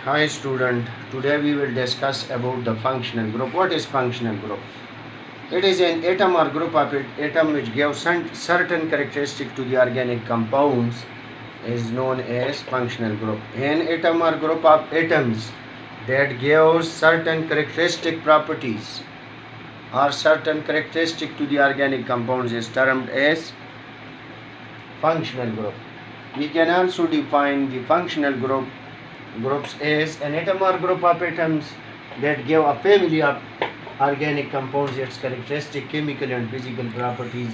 Hi student, today we will discuss about the functional group. What is functional group? It is an atom or group of atom which gives certain characteristic to the organic compounds is known as functional group. An atom or group of atoms that gives certain characteristic properties or certain characteristic to the organic compounds is termed as functional group. We can also define the functional groups as an atom or group of atoms that give a family of organic compounds its characteristic chemical and physical properties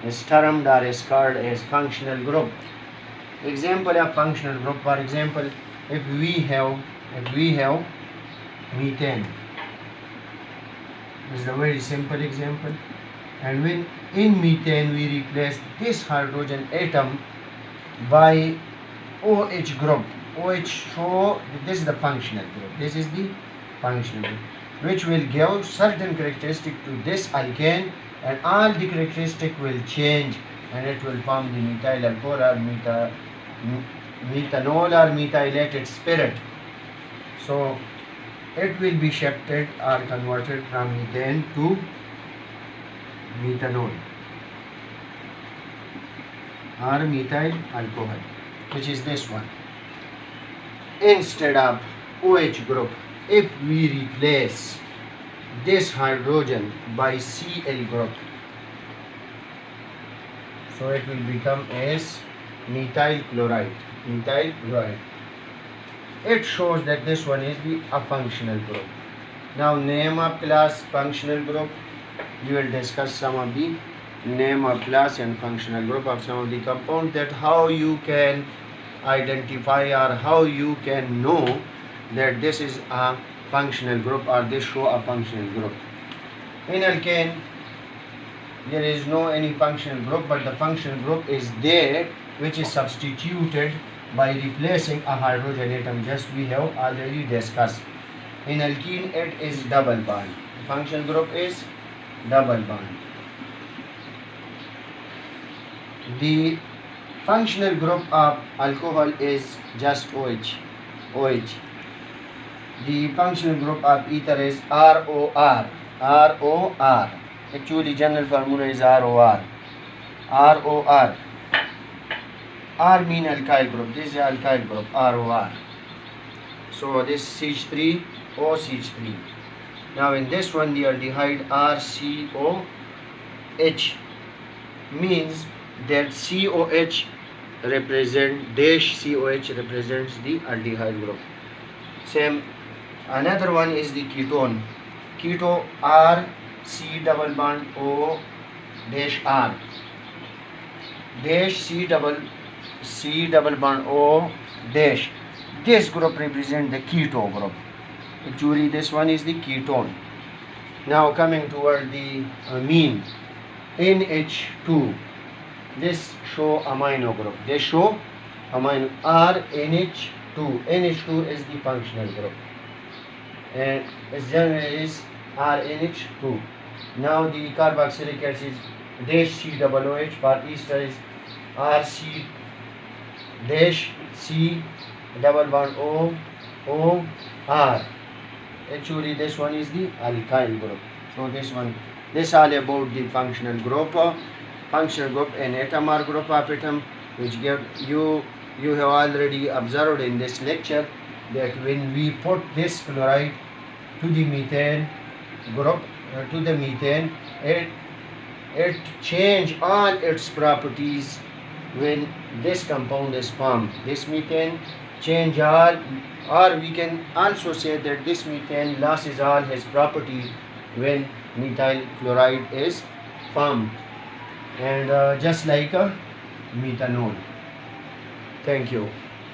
is termed or is called as functional group. Example of functional group, for example, if we have methane, this is a very simple example, and when in methane we replace this hydrogen atom by OH group. OH, so this is the functional group. This is the functional group, which will give certain characteristic to this alkane, and all the characteristic will change, and it will form the methyl alcohol or methanol or methylated spirit. So it will be shifted or converted from methane to methanol or methyl alcohol, which is this one. Instead of OH group, if we replace this hydrogen by Cl group, so it will become as methyl chloride. It shows that this one is a functional group. Now name of class, functional group. We will discuss some of the name of class and functional group of some of the compounds, that how you can identify or how you can know that this is a functional group or this show a functional group. In alkane there is no any functional group, but the functional group is there which is substituted by replacing a hydrogen atom, just we have already discussed. In alkene it is double bond. Functional group is double bond. The functional group of alcohol is just OH. The functional group of ether is ROR. Actually general formula is ROR. R mean alkyl group. This is alkyl group, ROR. So this CH3, OCH3. Now in this one the aldehyde RCOH means that COH represents the aldehyde group. Same, another one is the ketone. Keto R C double bond O dash R dash C double bond O dash. This group represents the keto group. Actually this one is the ketone. Now coming toward the amine, NH2. This show amino group. They show amino RNH2. NH2 is the functional group, and its general is RNH2. Now the carboxylic acid dash COOH, for ester is RC dash C double bond O R. Actually this one is the alkyl group. So this all about the functional group. Functional group, an atom or group of atom, which give you have already observed in this lecture that when we put this chloride to the methane group, it change all its properties when this compound is formed. This methane change all, or we can also say that this methane loses all his property when methyl chloride is formed, and just like a methanol. Thank you.